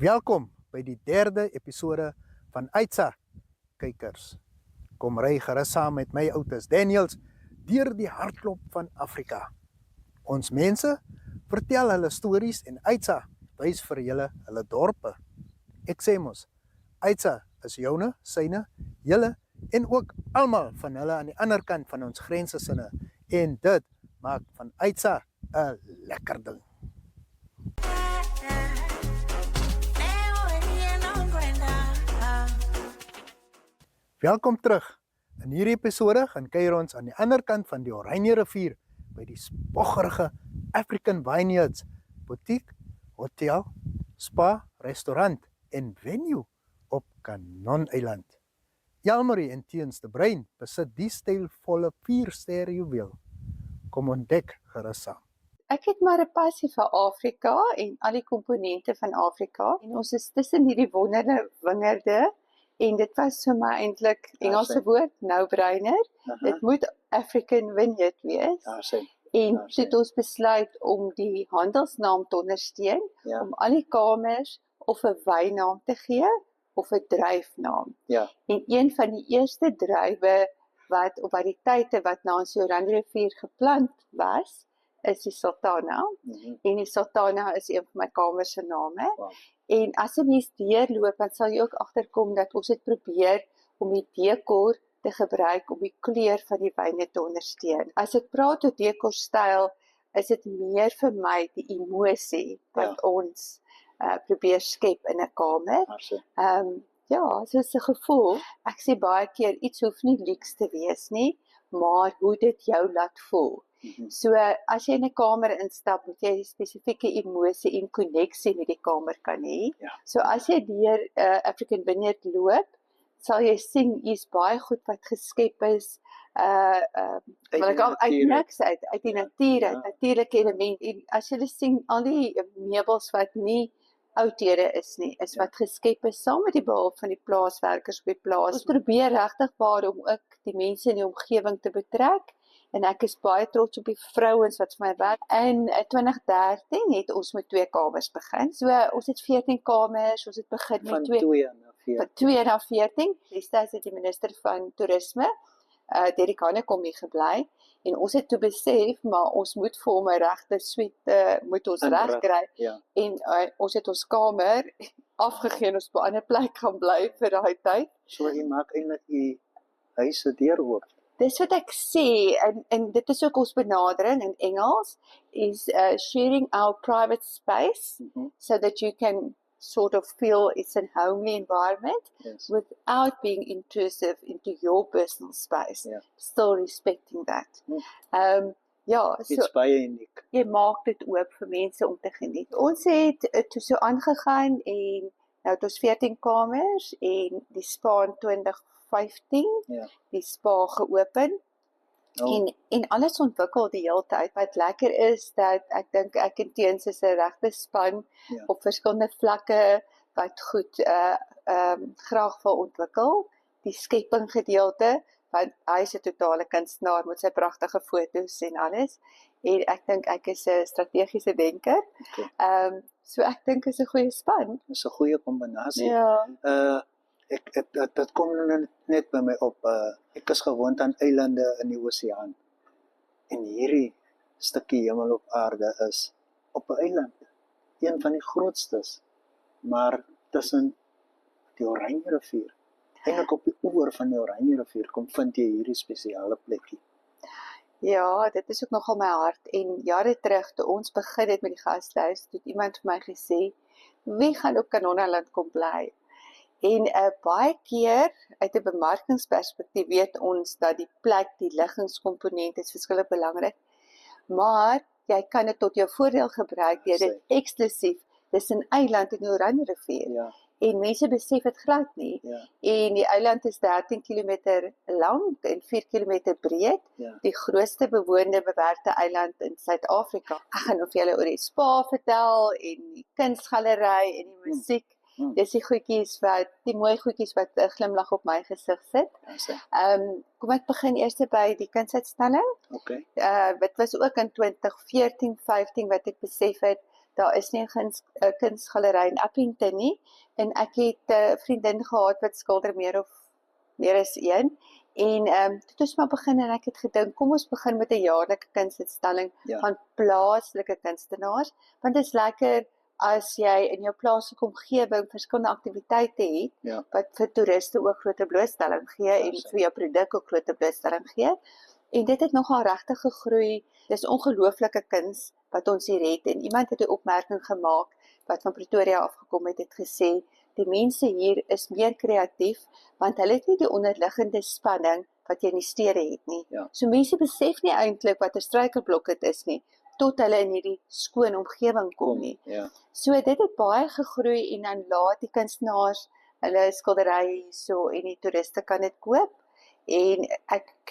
Welkom by die derde episode van Aitsa Kykers. Kom ry gerus saam met my Augustus Daniels deur die hartklop van Afrika. Ons mense vertel hulle stories en Aitsa wys vir julle hulle dorpe. Ek sê mos, Aitsa is joune, syne, julle en ook almal van hulle aan die ander kant van ons grense sinne. En dit maak van Aitsa 'n lekker ding. Welkom terug. In hierdie episode gaan kuier ons aan die ander kant van die Oranje rivier by die spoggerige African Vineyards boutique, hotel, spa, restaurant en venue op Kanon-eiland. Jalmarie en Teens de Bruin besit die stylvolle 4-ster juweel. Kom ontdek gerus saam. Ek het maar 'n passie vir Afrika en al die komponente van Afrika. En ons is tussen hierdie wonderde wingerde en dit was vir my eintlik Engelse woord, no-brainer. Dit moet African Vineyard wees. En toe het ons besluit om die handelsnaam te ondersteun, om al die kamers of 'n wynnaam te gee of 'n druifnaam. En een van die eerste druiwe wat op variëteite wat langs die Oranje rivier geplant was, is die Sultana. En die Sultana is een van my kamers se name. En as 'n mens deurloop, dan sal jy ook agterkom dat ons het probeer om die dekor te gebruik om die kleur van die wyne te ondersteun. As ek praat oor dekorstyl, is dit meer vir my die emosie wat ons probeer skep in 'n kamer. Soos 'n gevoel. Ek sê baie keer iets hoef nie luks te wees nie, maar hoe dit jou laat voel. So as jy in 'n kamer instap, moet jy 'n spesifieke emosie en koneksie met die kamer kan hê. So as jy deur African Vineyard loop, sal jy sien hier's baie goed wat geskep is uit niks uit die natuur, uit natuurlike elemente. En as jy sien al die meubels wat nie oudhede is nie, is wat geskep is saam met die behulp van die plaaswerkers op die plaas. Ons probeer regtig waar om ook die mense in die omgewing te betrek. En ek is baie trots op die vrouens wat vir my werk. In 2013 het ons met 2 kamers begin. So ons het 14 kamers, ons het begin met van 2 na 14. Destyds het die minister van toerisme, Derek Hanekom hier gebly. En ons het toe besef, maar ons moet vir hom 'n regte suite moet ons regkry. En ons het ons kamer afgegee en ons op 'n ander plek gaan bly vir daai tyd. So jy maak eintlik die huis se deur oop. Dis wat ek sê, en dit is ook ons benadering in Engels, is sharing our private space so that you can sort of feel it's a homely environment without being intrusive into your personal space, still respecting that. It's baie uniek. Jy maak dit oop vir mense om te geniet. Ons het toe so aangegaan en nou het ons 14 kamers en die spa in 2015, die spa geopen en alles ontwikkel die hele tyd. Wat lekker is dat ek dink ek en Teens is 'n regte span op verskillende vlakke wat goed graag wil ontwikkel. Die skepping gedeelte, want hy is 'n totale kunstenaar met sy pragtige foto's en alles. En ek dink ek is 'n strategiese denker. So ek dink is 'n goeie span. Dis 'n goeie kombinasie. Dit kom net by my op. Ek is gewoond aan eilande in die oseaan. En hierdie stukkie hemel op aarde is op 'n eiland. Een van die grootstes. Maar tussen die Oranje rivier. Eintlik op die oewer van die Oranje rivier kom vind jy hierdie spesiale plekkie. Ja, dit is ook nogal my hart. En jare terug, toe ons begin het met die gastehuis, het iemand vir my gesê, wie gaan op Kanon-eiland kom bly? En baie keer, uit 'n bemarkingsperspektief, weet ons dat die plek, die liggingskomponent is verskillik belangrik. Maar jy kan dit tot jou voordeel gebruik deur dit eksklusief. Dis 'n eiland in die Oranje rivier. En mense besef dit glad nie. En die eiland is 13 km lank en 4 km breed. Die grootste bewoonde bewerkte eiland in Suid-Afrika. Ek gaan vir julle oor die spa vertel en die kunsgalery en die musiek. Dis die mooi goedjies wat 'n glimlag op my gesig sit. Kom ek begin eers by die kunsuitstalling. Dit was ook in 2014-15 wat ek besef het, daar is nie 'n kunsgalery in Appington nie, en ek het 'n vriendin gehad wat skilder meer as een, en toe het ons maar begin, en ek het gedink, kom ons begin met 'n jaarlike kunsuitstalling van plaaslike kunstenaars, want dit is lekker as jy in jou plaaslike omgewing verskillende aktiwiteite het, wat vir toeriste ook groter blootstelling gee, en vir jou produk ook groter blootstelling gee, en dit het nogal regtig gegroei. Dis ongelooflike kuns wat ons hier het, en iemand het 'n opmerking gemaak, wat van Pretoria afgekom het gesê, die mense hier is meer kreatief, want hulle het nie die onderliggende spanning wat jy in die stede het nie. So mense besef nie eintlik wat 'n struikelblok dit is nie, tot hulle in hierdie skoon omgewing kom nie. So dit het baie gegroei, en dan laat die kunstenaars hulle skilderye hierso, en die toeriste kan dit koop, en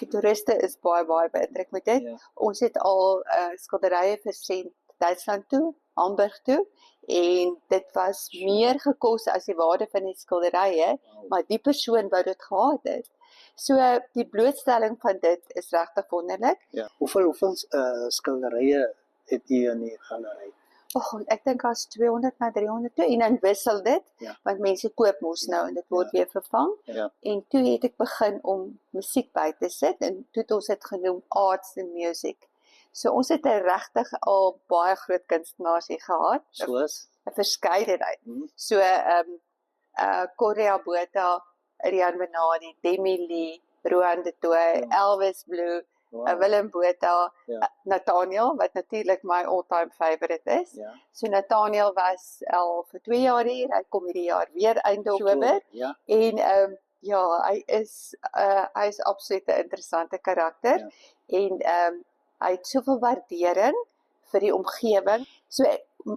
toeriste is baie beïndruk met dit. Ons het al skilderye versend Duitsland toe, Hamburg toe, en dit was meer gekos as die waarde van die skilderye, maar die persoon wou dit gehad het. So die blootstelling van dit is regtig wonderlik. Hoeveel skilderye het u in die galery? Ek dink as 200 na 300 toe, en dan wissel dit, want mense koop mos nou, en dit word weer vervang. En toe het ek begin om musiek by te sit, en toe het ons dit genoem Arts and Music. So ons het regtig al baie groot kunstenaars hier gehad, 'n verskeidenheid. So Correa Botha, Rian Benadi, Demi Lee, Rohan de Tooy, Elvis Blue, Willem Botha, Nathaniel, wat natuurlik my all-time favorite is. So Nathaniel was al vir 2 jaar hier, hy kom hierdie jaar weer einde Oktober, en hy is absoluut 'n interessante karakter, en hy het soveel waardering vir die omgewing. So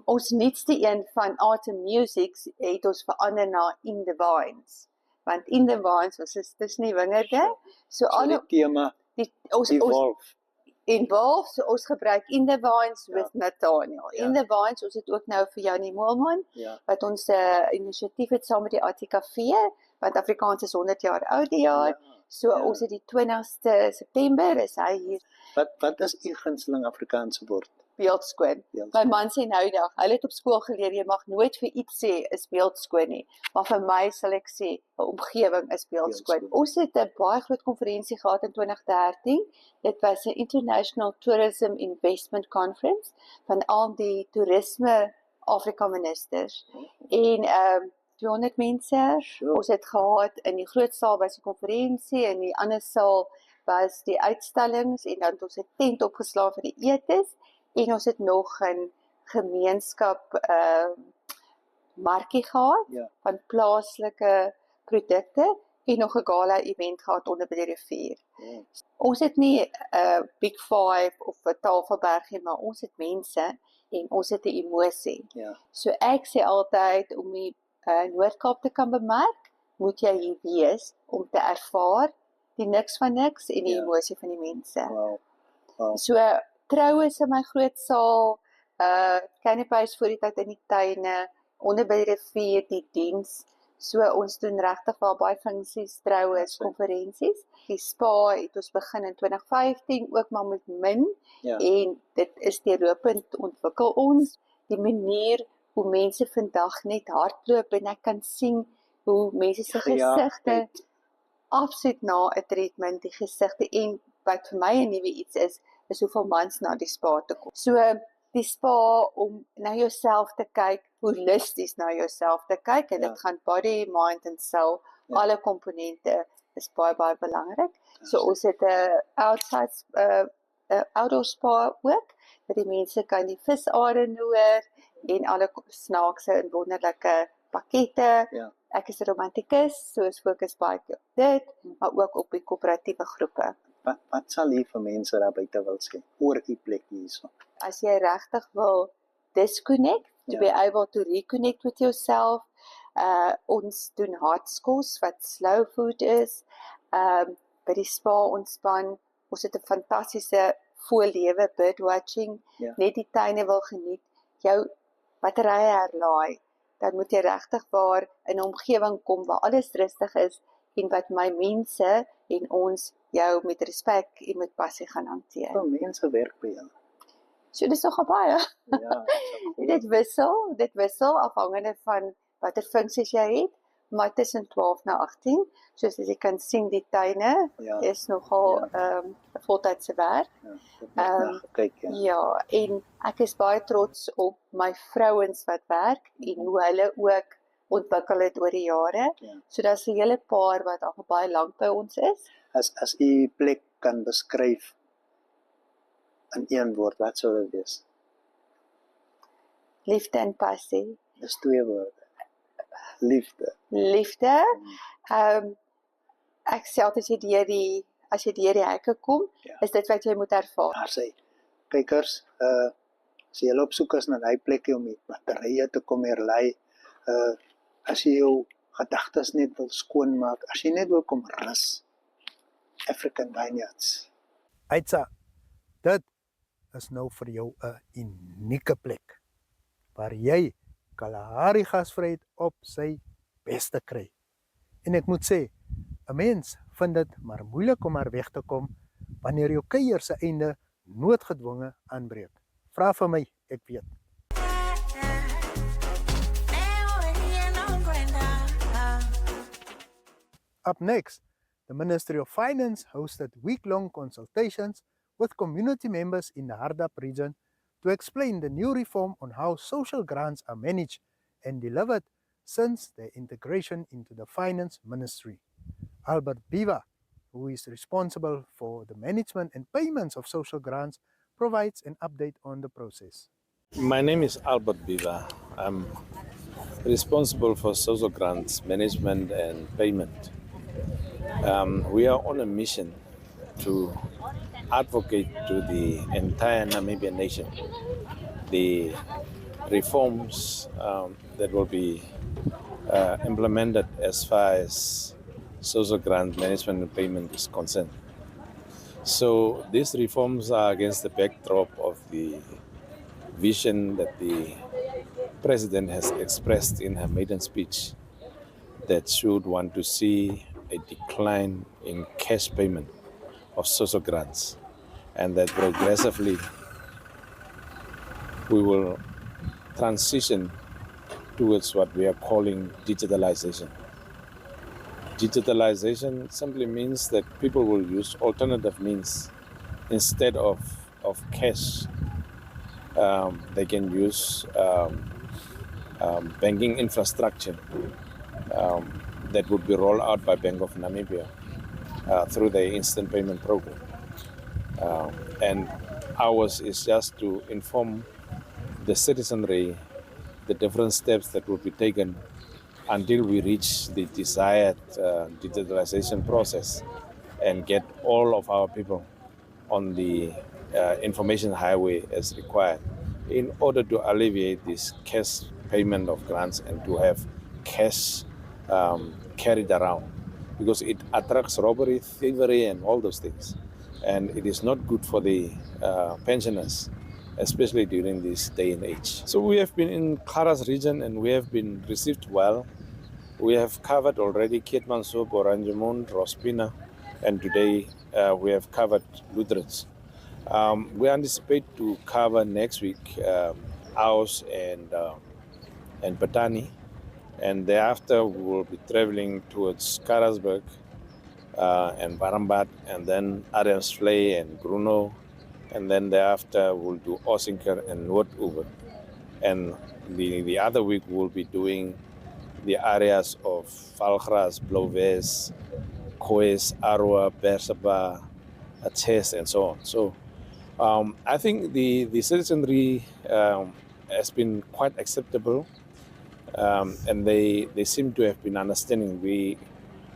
ons nuutste een van Art and Music het ons verander na In the Vines, want In the Vines was dis nie wingerde, so die tema involve, so ons gebruik In the Vines with Nathaniel. In the Vines, ons het ook nou vir Janie Moelman, wat ons inisiatief het saam met die ATKV, want Afrikaans is 100 jaar oud die jaar, so ons het die 20ste September, is hy hier. Wat is u gunsteling Afrikaanse woord? Beeldskoon. My man sê nou dag, hy het op skool geleer, jy mag nooit vir iets sê is beeldskoon nie, maar vir my sal ek sê, 'n omgewing is beeldskoon. Ons het 'n baie groot konferensie gehad in 2013, dit was 'n International Tourism Investment Conference, van al die toerisme Afrika ministers, en 200 mense, ons het gehad, in die groot saal was die konferensie, en die ander saal was die uitstallings, en dan het ons 'n tent opgeslaan vir die etes, en ons het nog 'n gemeenskap markie gehad, van plaaslike produkte, en nog 'n gala event gehad onder by die rivier. Ons het nie 'n Big Five of 'n Tafelberg nie, maar ons het mense, en ons het 'n emosie. So ek sê altyd, om die Noord-Kaap te kan bemerk, moet jy hier wees, om te ervaar die niks van niks, en die emosie van die mense. So troues in my groot saal, canopies voor die tyd in die tuine, onder by die rivier, die diens. So ons doen regtig wel baie funksies, troues, konferensies. Die spa het ons begin in 2015, ook maar met min, en dit is deurlopend ontwikkel ons. Die manier hoe mense vandag net hardloop, en ek kan sien hoe mense se gesigte absoluut na 'n treatment, die gesigte, en wat vir my 'n nuwe iets is hoeveel mans na die spa te kom. So die spa, om na jouself te kyk, holisties na jouself te kyk, en dit gaan body, mind en soul, alle komponente is baie belangrik. So ons het 'n outdoor spa ook, dat die mense kan die visare hoor, en alle snaakse en wonderlike pakkette. Ek is 'n romantikus, so ons fokus baie op dit, maar ook op die koöperatiewe groepe. Wat sal jy vir mense daar buite wil sê, oor die plek hierso? As jy regtig wil disconnect, to be able to reconnect with yourself, ons doen hartskos, wat slow food is, by die spa ontspan, ons het 'n fantastiese voorlewe, birdwatching, net die tuine wil geniet, jou batterye herlaai, dan moet jy regtig waar in 'n omgewing kom waar alles rustig is, en wat my mense en ons jou met respek en met passie gaan hanteer. Mense werk by julle. So dis nogal baie. Ja, Dit wissel afhangende van watter funksies jy het, maar tussen 12 na 18. Soos as jy kan sien, die tuine ja, is nogal ja. 'n voltydse werk. ja, ek het net na gekyk, ja. Ja, en ek is baie trots op my vrouens wat werk en hoe hulle ook ontwikkel het oor die jare. Ja. So daar's 'n hele paar wat al baie lank by ons is. As u plek kan beskryf in een woord, wat sou dit wees? Liefde en passie. Dis 2 woorde. Liefde. Liefde. Ek sê altyd as jy deur die hekke kom, Ja. is dit wat jy moet ervaar. Daar sê kykers, as jy op soek is na daai plekkie om die batterye te kom herlei, as jy jou gedagtes net wil skoonmaak, as jy net wil kom rus, African Vineyards. Aitsa, dit is nou vir jou 'n unieke plek waar jy Kalahari gasvryheid op sy beste kry. En ek moet sê, 'n mens vind dit maar moeilik om maar weg te kom wanneer jou kuier se einde noodgedwonge aanbreek. Vra vir my, ek weet. Up next, the Ministry of Finance hosted week-long consultations with community members in the Hardap region to explain the new reform on how social grants are managed and delivered since their integration into the Finance Ministry. Albert Biva, who is responsible for the management and payments of social grants, provides an update on the process. My name is Albert Biva. I'm responsible for social grants management and payment. We are on a mission to advocate to the entire Namibian nation the reforms that will be implemented as far as social grant management and payment is concerned. So these reforms are against the backdrop of the vision that the President has expressed in her maiden speech that she would want to see a decline in cash payment of social grants, and that progressively we will transition towards what we are calling digitalization. Digitalization simply means that people will use alternative means instead of cash. They can use banking infrastructure that would be rolled out by Bank of Namibia through the instant payment program. And ours is just to inform the citizenry the different steps that will be taken until we reach the desired digitalization process and get all of our people on the information highway as required in order to alleviate this cash payment of grants and to have cash carried around, because it attracts robbery, thievery, and all those things. And it is not good for the pensioners, especially during this day and age. So we have been in Karas region and we have been received well. We have covered already Keetmanshoop, Oranjemund, Rospina, and today we have covered Ludrats. We anticipate to cover next week Aus and Patani, and thereafter we will be traveling towards Karasburg and Barambat, and then Adamsvlei and Gruno, and then thereafter we'll do Osinker and Noord-Oever. And the other week we'll be doing the areas of Valgras, Blauwes, Koes, Arua, Bersaba, Aches, and so on. So I think the citizenry has been quite acceptable, and they seem to have been understanding. We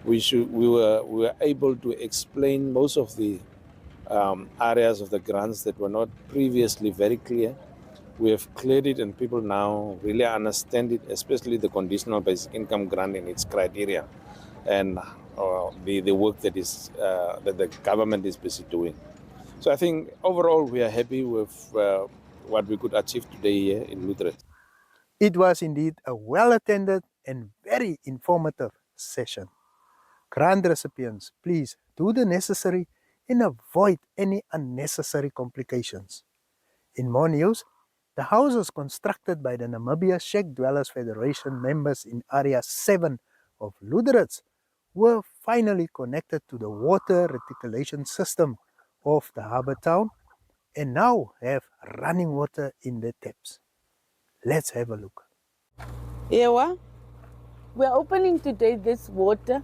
were able to explain most of the areas of the grants that were not previously very clear. We have cleared it, and people now really understand it, especially the conditional basic income grant and its criteria, and the work that the government is busy doing. So I think overall we are happy with what we could achieve today here in Ludrad. It was indeed a well-attended and very informative session. Grant recipients, please do the necessary and avoid any unnecessary complications. In more news, the houses constructed by the Namibia Shack Dwellers Federation members in Area 7 of Luderitz were finally connected to the water reticulation system of the harbour town and now have running water in their taps. Let's have a look. Ewa, we are opening today this water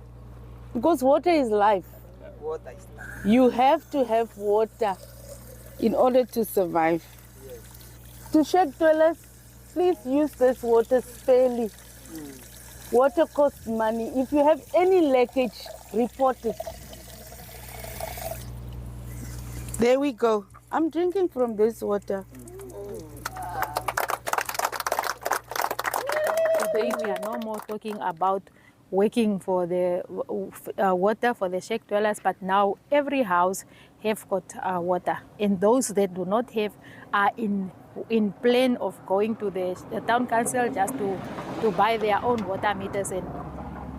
because water is life. Water is life. You have to have water in order to survive. Yes. To shack dwellers, please use this water sparingly. Water costs money. If you have any leakage, report it. There we go. I'm drinking from this water. Today we are no more talking about working for the water for the shack dwellers, but now every house have got water, and those that do not have are in plan of going to the town council just to buy their own water meters, and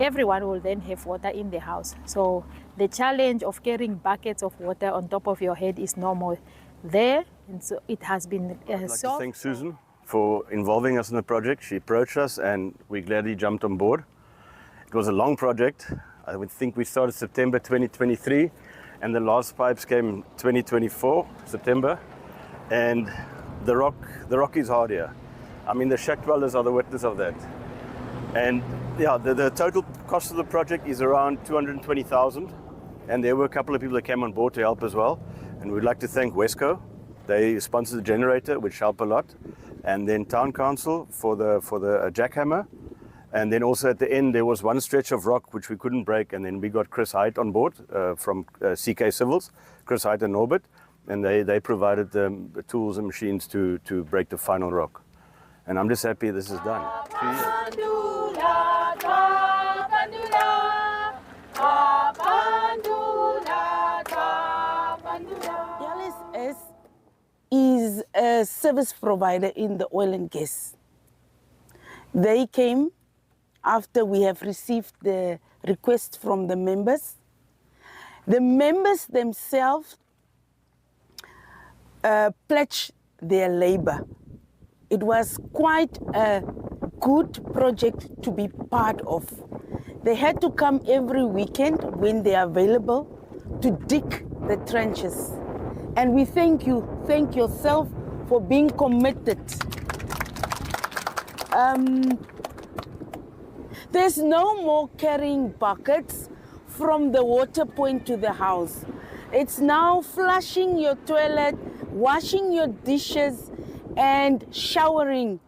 everyone will then have water in the house. So the challenge of carrying buckets of water on top of your head is no more there, and so it has been I'd like to solved. thank Susan for involving us in the project. She approached us and we gladly jumped on board. It was a long project. I would think we started September 2023 and the last pipes came 2024, September. And the rock is hard here. I mean, the shack dwellers are the witness of that. And yeah, the total cost of the project is around 220,000. And there were a couple of people that came on board to help as well. And we'd like to thank Wesco. They sponsored the generator, which helped a lot. And then Town Council for the jackhammer. And then also at the end, there was one stretch of rock which we couldn't break. And then we got Chris Height on board from CK Civils, Chris Height and Norbert. And they provided the tools and machines to break the final rock. And I'm just happy this is done. 2 years. LSS is a service provider in the oil and gas. They came after we have received the request from the members. The members themselves pledged their labor. It was quite a good project to be part of. They had to come every weekend when they are available to dig the trenches. And we thank yourself for being committed. There's no more carrying buckets from the water point to the house. It's now flushing your toilet, washing your dishes, and showering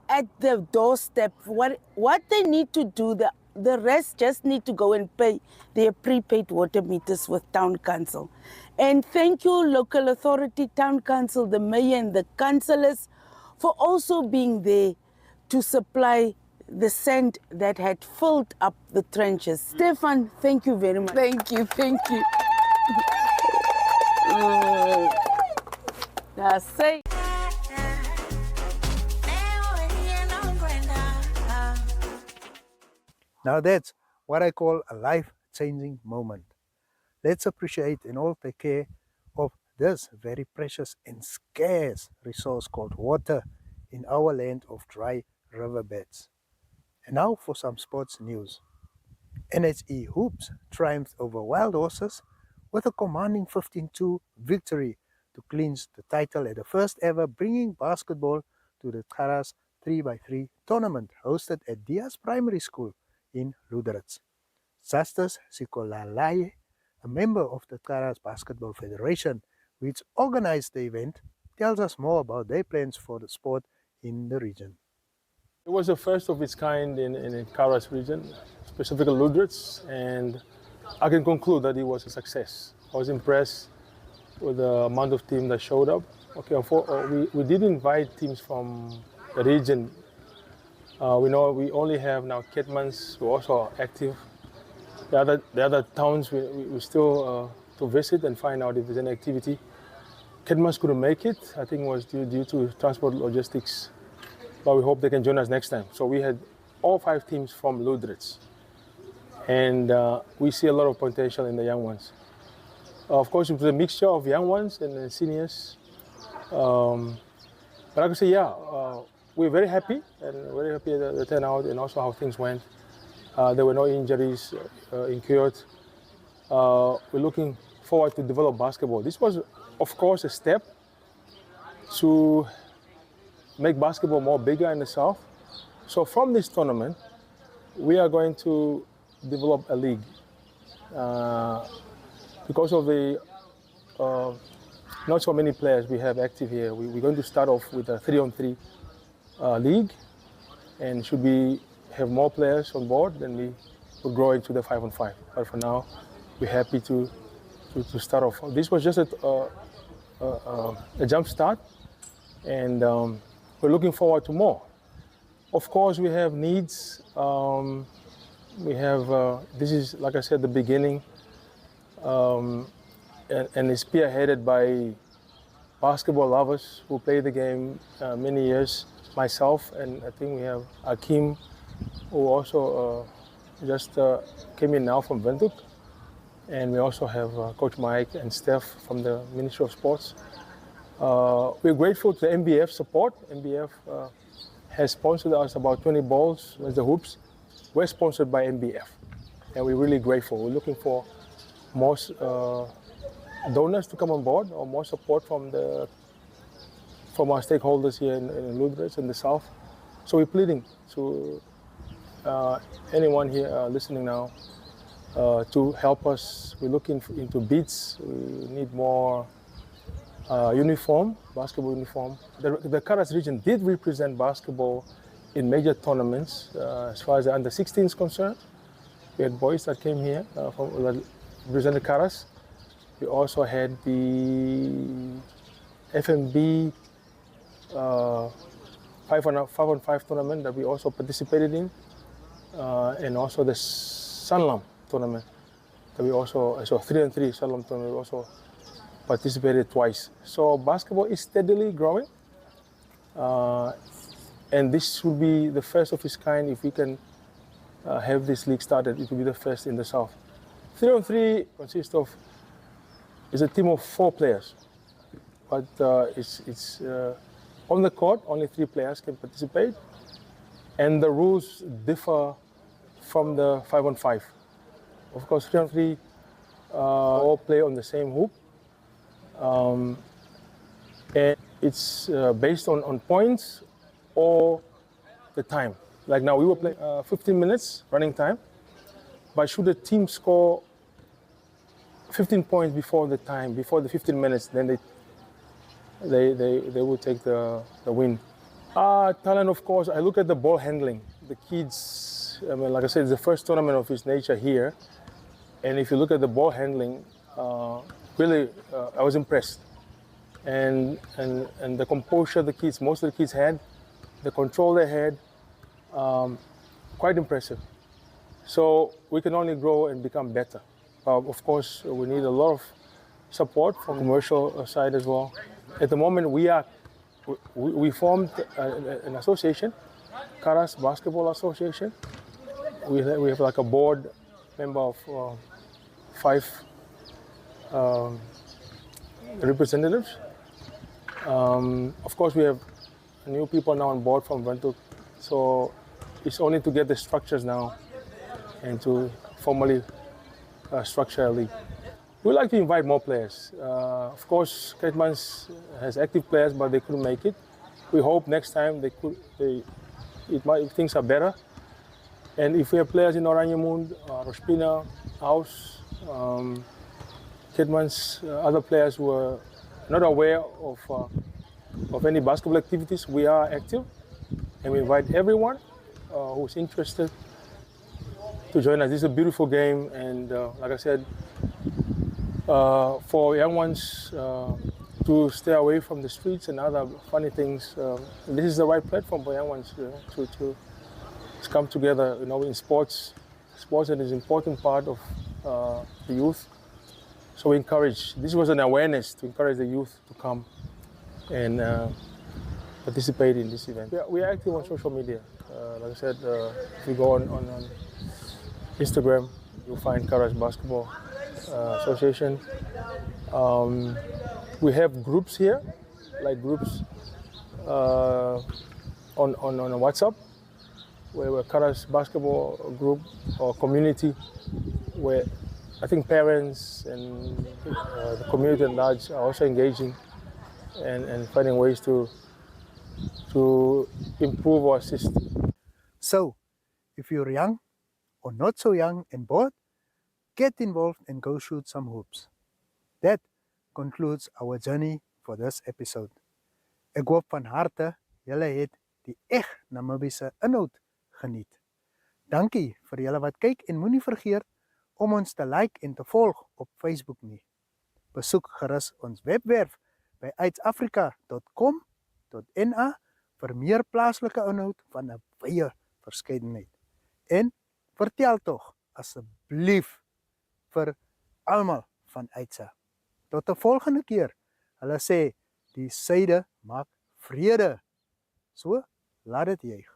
at the doorstep. What they need to do, the rest just need to go and pay their prepaid water meters with Town Council. And thank you, local authority, Town Council, the mayor and the councillors for also being there to supply the sand that had filled up the trenches. Stefan, thank you very much. Thank you. That's it. Now that's what I call a life-changing moment. Let's appreciate and all take care of this very precious and scarce resource called water in our land of dry riverbeds. And now for some sports news. NHE Hoops triumphed over Wild Horses with a commanding 15-2 victory to clinch the title at the first ever bringing basketball to the Karas 3x3 tournament hosted at Diaz Primary School in Luderitz. Justus Sikolalaye, a member of the Karas Basketball Federation, which organized the event, tells us more about their plans for the sport in the region. It was the first of its kind in the Karas region, specifically Luderitz, and I can conclude that it was a success. I was impressed with the amount of team that showed up. Okay, we did invite teams from the region. We know we only have now Ketmans who also are active. The other towns we still to visit and find out if there's any activity. Ketmans couldn't make it. I think it was due to transport logistics. But we hope they can join us next time. So we had all 5 teams from Luderitz. And we see a lot of potential in the young ones. Of course, it was a mixture of young ones and seniors. But I could say, yeah, we're very happy and very happy at the turnout and also how things went. There were no injuries incurred. We're looking forward to develop basketball. This was, of course, a step to make basketball more bigger in the South. So from this tournament, we are going to develop a league. Because of the not so many players we have active here, we're going to start off with a 3-on-3 league, and should we have more players on board, then we will grow into the 5-on-5. But for now, we're happy to start off. This was just a jump start, and we're looking forward to more. Of course, we have needs. We have, this is, like I said, the beginning, and it's spearheaded by basketball lovers who play the game many years, myself, and I think we have Akim, who also just came in now from Windhoek, and we also have Coach Mike and Steph from the Ministry of Sports. We're grateful to the MBF support. MBF has sponsored us about 20 balls with the hoops. We're sponsored by MBF, and we're really grateful. We're looking for more donors to come on board, or more support from our stakeholders here in Lutherans in the South. So we're pleading to anyone here listening now to help us. We're looking into beats. We need more uniform, basketball uniform. The Karas region did represent basketball in major tournaments. As far as the under-16 is concerned, we had boys that came here from represented Karas. We also had the FMB 5-on-5 tournament that we also participated in, and also the Sanlam tournament that we also, so 3-on-3 Sanlam tournament, we also participated twice. So basketball is steadily growing, and this will be the first of its kind. If we can have this league started, it will be the first in the South. 3-on-3 consists of, is a team of 4 players, but it's on the court, only 3 players can participate, and the rules differ from the 5-on-5. Of course, 3-on-3 all play on the same hoop, and it's based on points or the time. Like now, we will play 15 minutes running time, but should the team score 15 points before the time, before the 15 minutes, then they will take the win. Talent, of course, I look at the ball handling. The kids, I mean, like I said, it's the first tournament of its nature here. And if you look at the ball handling, really, I was impressed. And the composure the kids, most of the kids had, the control they had, quite impressive. So we can only grow and become better. Of course, we need a lot of support from the commercial side as well. At the moment, we formed an association, Karas Basketball Association. We have like a board member of 5 representatives. Of course, we have new people now on board from Windhoek, so it's only to get the structures now and to formally structure a league. We'd like to invite more players. Of course, Keitmans has active players, but they couldn't make it. We hope next time things are better. And if we have players in Oranjemund, Rospina, House, Keitmans, other players who are not aware of any basketball activities, we are active, and we invite everyone who's interested to join us. This is a beautiful game, and like I said, for young ones to stay away from the streets and other funny things, this is the right platform for young ones to come together. You know, in sports is an important part of the youth. So we encourage. This was an awareness to encourage the youth to come and participate in this event. We are active on social media. Like I said, if you go on Instagram, you'll find Karas Basketball Association. We have groups here, like groups on WhatsApp, where Kara's basketball group or community, where I think parents and the community at large are also engaging and finding ways to improve our system. So, if you're young or not so young and bored, get involved and go shoot some hoops. That concludes our journey for this episode. Ek hoop van harte julle het die Namibiese inhoud geniet. Dankie vir julle wat kyk en moenie vergeet om ons te like en te volg op Facebook nie. Besoek gerus ons webwerf by uitafrika.com.na vir meer plaaslike inhoud van 'n wye verskeidenheid. En vertel tog asseblief vir almal van Uitsa. Tot 'n volgende keer. Hulle sê die suide maak vrede. So, laat dit juig.